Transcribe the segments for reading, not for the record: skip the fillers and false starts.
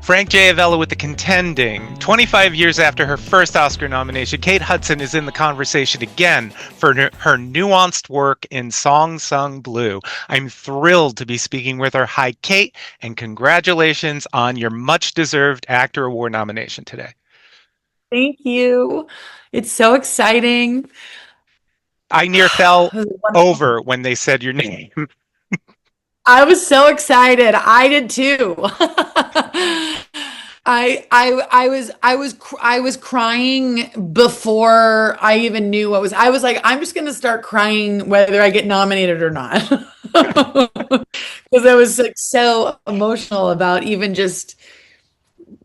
Frank J. Avella with the Contending. 25 years after her first Oscar nomination, Kate Hudson is in the conversation again for her nuanced work in Song Sung Blue. I'm thrilled to be speaking with her. Hi, Kate, and congratulations on your much-deserved Actor Award nomination today. Thank you. It's so exciting. I near fell It was wonderful. over when they said your name. I was so excited. I did too. I was crying before I even knew what was. I was like, I'm just gonna start crying whether I get nominated or not. Because I was like so emotional about even just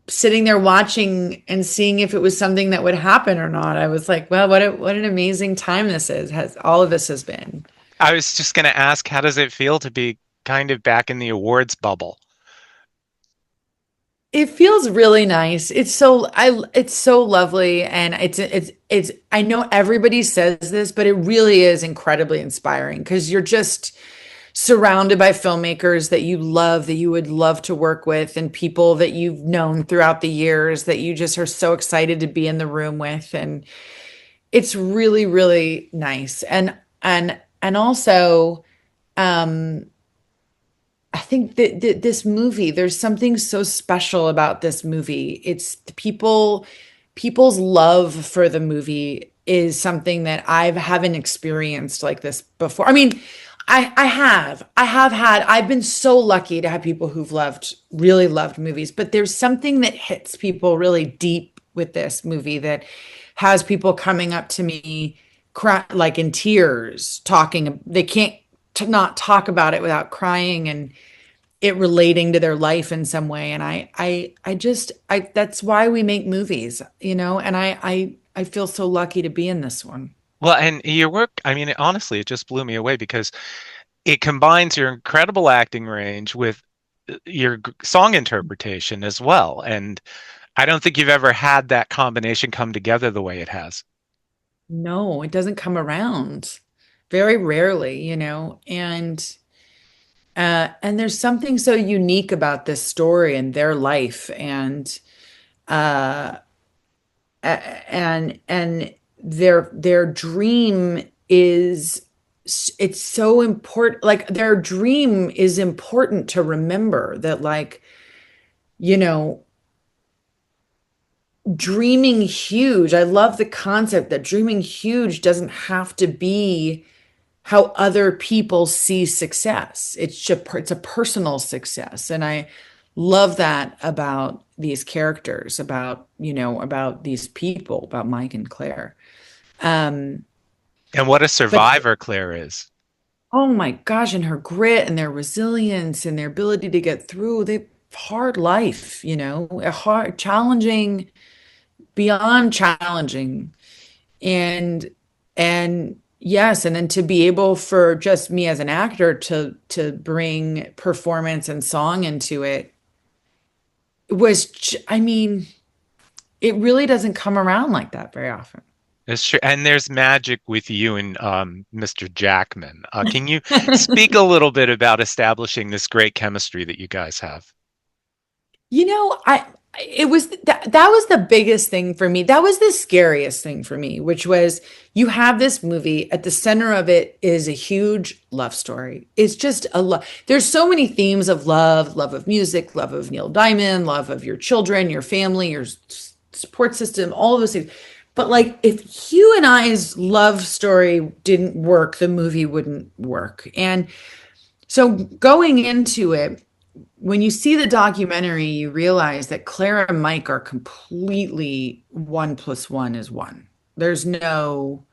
sitting there watching and seeing if it was something that would happen or not. I was like, well, what an amazing time this is. Has all of this has been. I was just going to ask, how does it feel to be kind of back in the awards bubble? It feels really nice. It's so lovely and it's I know everybody says this, but it really is incredibly inspiring because you're just surrounded by filmmakers that you love, that you would love to work with, and people that you've known throughout the years that you just are so excited to be in the room with. And it's really, really nice. And also, um, I think that this movie, there's something so special about this movie. It's the people's love for the movie is something that I haven't experienced like this before. I mean, I've been so lucky to have people who've really loved movies, but there's something that hits people really deep with this movie that has people coming up to me, like in tears, talking. They can't not talk about it without crying and it relating to their life in some way. And that's why we make movies, and I feel so lucky to be in this one. Well, and your work, I mean, honestly, it just blew me away because it combines your incredible acting range with your song interpretation as well. And I don't think you've ever had that combination come together the way it has. No, it doesn't come around very rarely, and there's something so unique about this story and their life uh and their dream is it's so important, like their dream is important to remember that, like, you know dreaming huge. I love the concept that dreaming huge doesn't have to be how other people see success. It's a personal success, and I love that about these characters, about these people, about Mike and Claire. Um, And what a but survivor Claire is. oh my gosh, and her grit and their resilience and their ability to get through the hard life, a hard, challenging, beyond challenging, and yes, and then to be able for just me as an actor to bring performance and song into it I mean, it really doesn't come around like that very often. It's true. And there's magic with you and Mr. Jackman. Can you speak a little bit about establishing this great chemistry that you guys have? I it was that was the biggest thing for me. That was the scariest thing for me, which was you have this movie at the center of it is a huge love story. It's just a love. There's so many themes of love, love of music, love of Neil Diamond, love of your children, your family, your support system, all of those things. But like if Hugh and I's love story didn't work, the movie wouldn't work. And so going into it, when you see the documentary, you realize that Claire and Mike are completely one plus one is one. There's no,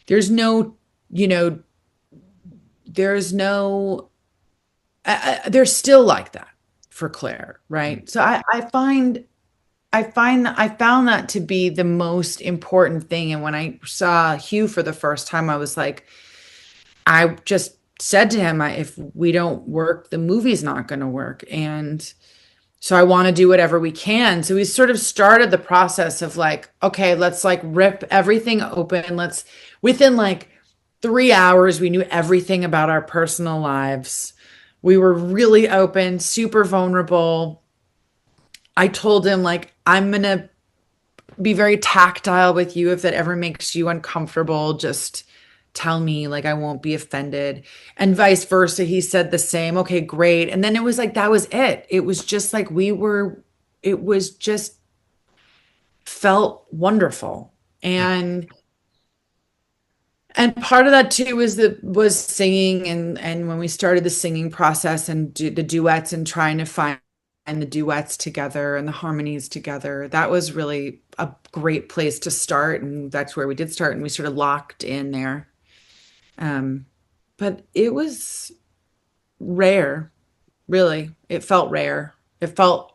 there's no, you know, there's no, they're still like that for Claire, right? So I found that to be the most important thing. And when I saw Hugh for the first time, I was like, I just said to him, if we don't work, the movie's not going to work. And so I want to do whatever we can. So we sort of started the process of like, okay, let's like rip everything open. Within like 3 hours, we knew everything about our personal lives. We were really open, super vulnerable. I told him like I'm gonna be very tactile with you. If that ever makes you uncomfortable, just tell me, like I won't be offended. And vice versa. He said the same. Okay, great. And then it was like that was it. It was just like it was just felt wonderful. And part of that too was singing, and when we started the singing process and the duets and trying to find the duets together and the harmonies together, that was really a great place to start, and that's where we did start, and we sort of locked in there. Um, but it was rare, really. It felt rare. It felt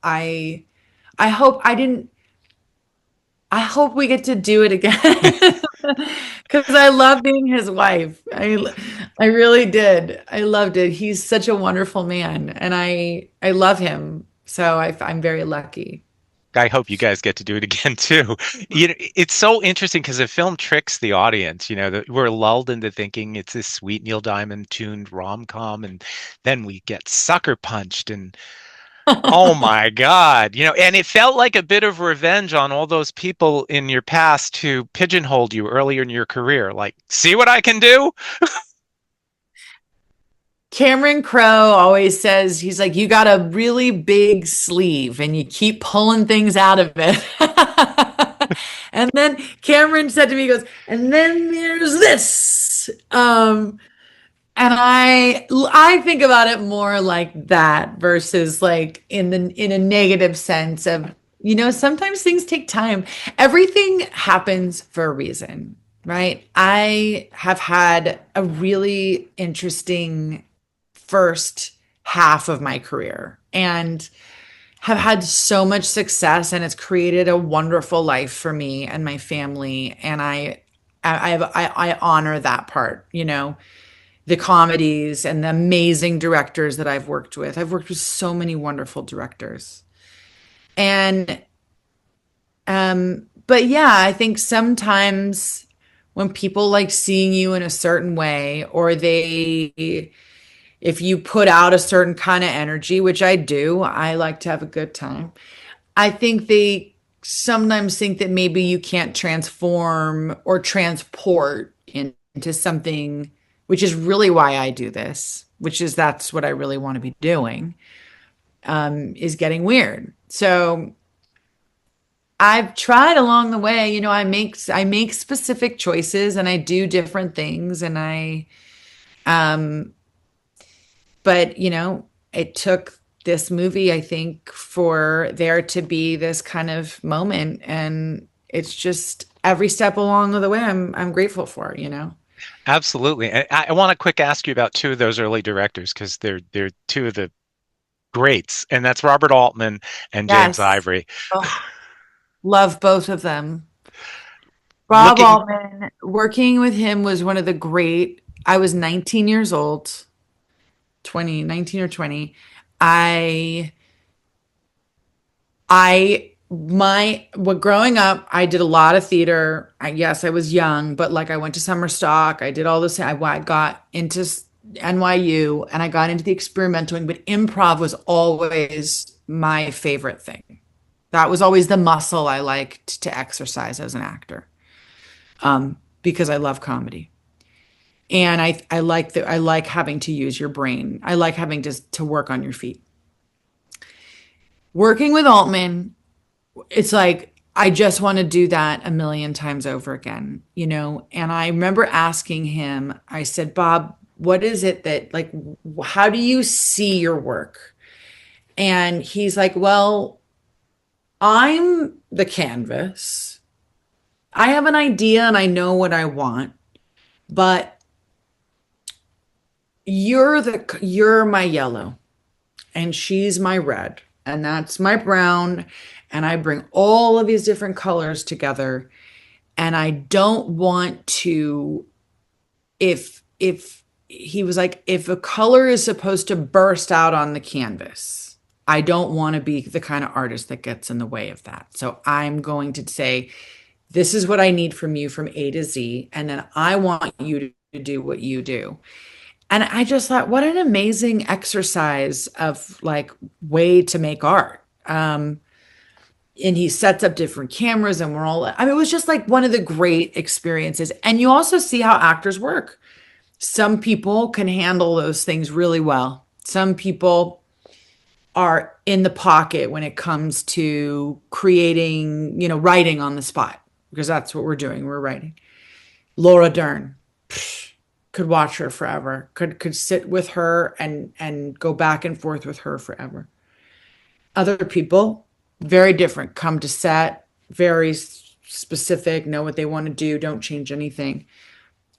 I hope I didn't I hope we get to do it again because I love being his wife. I really did. I loved it. He's such a wonderful man, and I love him. So I'm very lucky. I hope you guys get to do it again too. You know, it's so interesting because the film tricks the audience. You know, that we're lulled into thinking it's this sweet Neil Diamond tuned rom-com, and then we get sucker punched, and oh my God, you know, and it felt like a bit of revenge on all those people in your past who pigeonholed you earlier in your career. Like, see what I can do? Cameron Crowe always says, he's like, you got a really big sleeve and you keep pulling things out of it. And then Cameron said to me, he goes, and then there's this. And I think about it more like that versus like in a negative sense of, sometimes things take time. Everything happens for a reason, right? I have had a really interesting first half of my career and have had so much success, and it's created a wonderful life for me and my family, and I honor that part, the comedies and the amazing directors that I've worked with. I've worked with so many wonderful directors. And but yeah, I think sometimes when people like seeing you in a certain way, or if you put out a certain kind of energy, which I do, I like to have a good time. I think they sometimes think that maybe you can't transform or transport into something, which is really why I do this, that's what I really want to be doing, is getting weird. So I've tried along the way, I make specific choices and I do different things, and um but it took this movie, I think, for there to be this kind of moment, and it's just every step along the way I'm grateful for. Absolutely. I want to quick ask you about two of those early directors because they're two of the greats, and that's Robert Altman and James Yes. Ivory. Oh, love both of them. Rob Looking, Altman, working with him was one of the great. I was 19 years old, 19 or 20. I growing up, I did a lot of theater. Yes, I was young, but like I went to summer stock. I did all this. I got into NYU and I got into the experimental wing, but improv was always my favorite thing. That was always the muscle I liked to exercise as an actor, because I love comedy. And I like having to use your brain. I like having to work on your feet. Working with Altman, it's like I just want to do that a million times over again. And I remember asking him, I said, Bob, what is it that, like, how do you see your work? And he's like, well, I'm the canvas. I have an idea and I know what I want, but you're my yellow and she's my red and that's my brown, and I bring all of these different colors together, and I don't want to, if he was like, if a color is supposed to burst out on the canvas, I don't want to be the kind of artist that gets in the way of that. So I'm going to say, this is what I need from you from A to Z, and then I want you to do what you do. And I just thought, what an amazing exercise of like way to make art. Um, and he sets up different cameras and we're all, I mean, it was just like one of the great experiences. And you also see how actors work. Some people can handle those things really well. Some people are in the pocket when it comes to creating, writing on the spot, because that's what we're doing. We're writing. Laura Dern, could watch her forever. Could sit with her and go back and forth with her forever. Other people, very different, come to set, very specific, know what they want to do, don't change anything.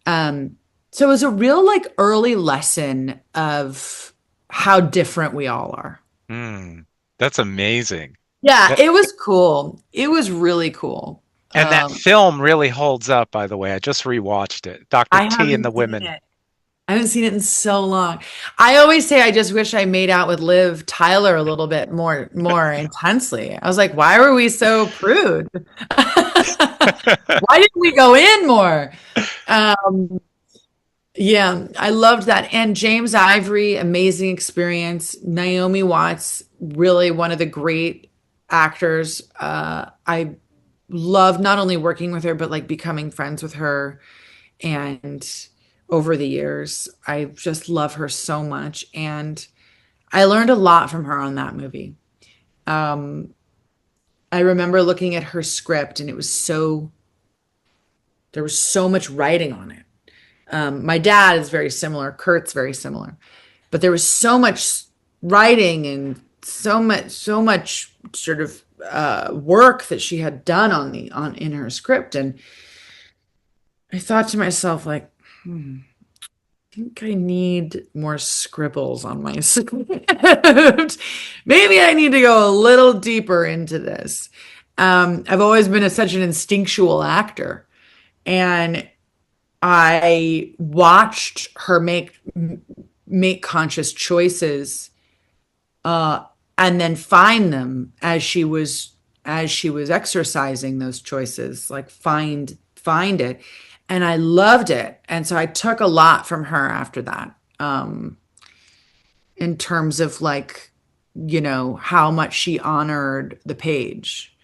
So it was a real like early lesson of how different we all are. Mm, that's amazing. Yeah, That- it was cool. It was really cool. And that Um, film really holds up, by the way. I just rewatched it. Dr. I T and the haven't seen Women. it. I haven't seen it in so long. I always say I just wish I made out with Liv Tyler a little bit more intensely. I was like, why were we so prude? Why didn't we go in more? Um, yeah, I loved that. And James Ivory, amazing experience. Naomi Watts, really one of the great actors. I love not only working with her, but like becoming friends with her. And over the years, I just love her so much. And I learned a lot from her on that movie. Um, I remember looking at her script and there was so much writing on it. My dad is very similar. Kurt's very similar, but there was so much writing and so much sort of work that she had done in her script, and I thought to myself like, I think I need more scribbles on my script. Maybe I need to go a little deeper into this. I've always been such an instinctual actor, and I watched her make conscious choices, and then find them as she was exercising those choices, like find it. And I loved it. And so I took a lot from her after that, in terms of like, how much she honored the page.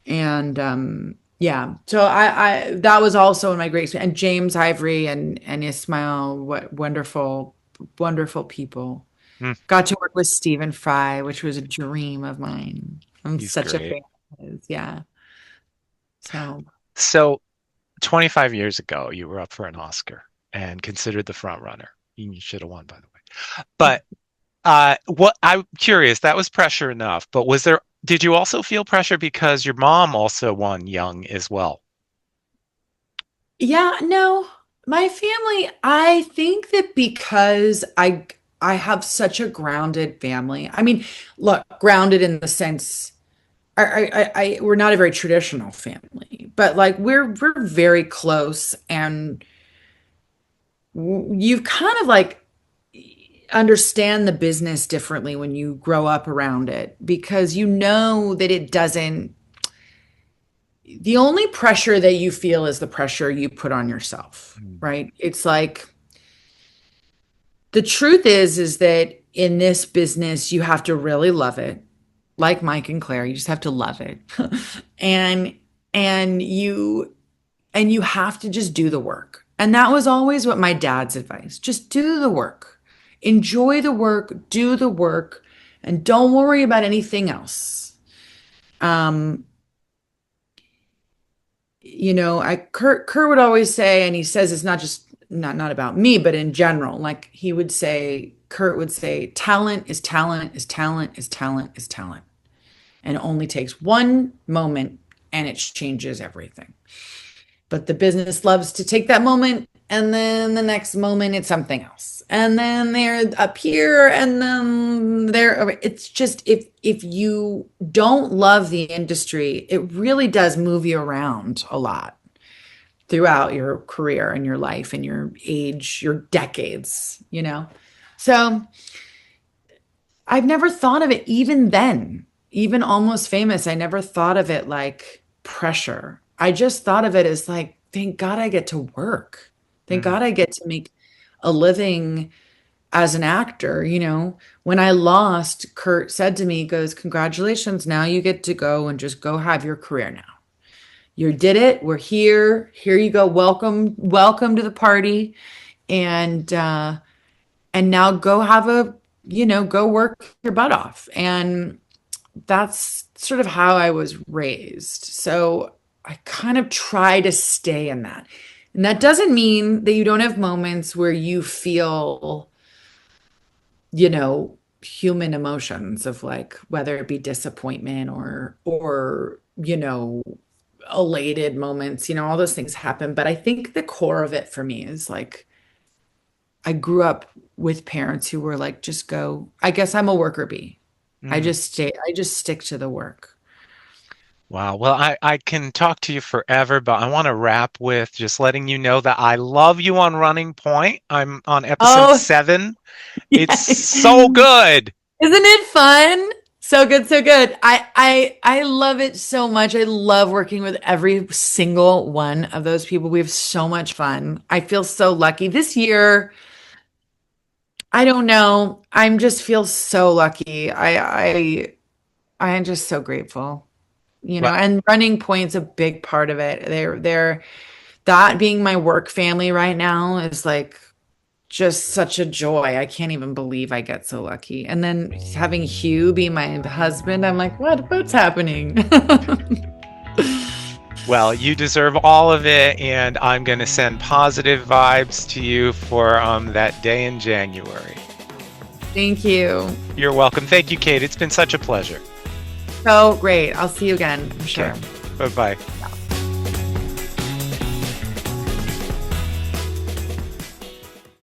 And yeah, so I that was also in my great experience. And James Ivory and Ismail, what wonderful, wonderful people. Mm, Got to work with Stephen Fry, which was a dream of mine. I'm he's such a great. fan of his. Yeah. So So 25 years ago, you were up for an Oscar and considered the front runner. You should have won, by the way. But what I'm curious, that was pressure enough, but did you also feel pressure because your mom also won Young as well? yeah, no, my family, I think that because I have such a grounded family. I mean, look, grounded in the sense we're not a very traditional family, but like we're very close, and you kind of like understand the business differently when you grow up around it, because you know that it doesn't, the only pressure that you feel is the pressure you put on yourself, Mm. right? It's like the truth is that in this business you have to really love it. Like Mike and Claire, you just have to love it. and and you have to just do the work. And that was always what my dad's advice. Just do the work. Enjoy the work, do the work, and don't worry about anything else. Um, Kurt would always say, and he says it's not just not about me, but in general, like Kurt would say, talent is talent is talent is talent is talent. And it only takes one moment and it changes everything. But the business loves to take that moment, and then the next moment it's something else. And then they're up here, and then it's just, if you don't love the industry, it really does move you around a lot throughout your career and your life and your age, your decades. So I've never thought of it even then, even Almost Famous. I never thought of it like pressure. I just thought of it as like, thank God I get to work. Thank Mm. God I get to make a living as an actor, when I lost, Kurt said to me, he goes, "Congratulations, now you get to go and just go have your career now. You did it. We're here. Here you go. Welcome to the party. And now go have go work your butt off." And that's sort of how I was raised. So I kind of try to stay in that. And that doesn't mean that you don't have moments where you feel, human emotions of like whether it be disappointment or elated moments, all those things happen. But I think the core of it for me is like I grew up with parents who were like, just go. I guess I'm a worker bee. Mm. I just stick to the work. Wow. Well, I can talk to you forever, but I want to wrap with just letting you know that I love you on Running Point. I'm on episode Oh, 7. It's yeah. so good. Isn't it fun? So good, so good. I love it so much. I love working with every single one of those people. We have so much fun. I feel so lucky. This year, I don't know. I'm just feel so lucky. I am just so grateful. Well, And Running Point's a big part of it. They're that being my work family right now is like just such a joy. I can't even believe I get so lucky. And then having Hugh be my husband, I'm like, what's happening? well, you deserve all of it, and I'm going to send positive vibes to you for that day in January. Thank you. You're welcome. Thank you, Kate. It's been such a pleasure. So great. I'll see you again, I'm sure. Okay. Bye-bye.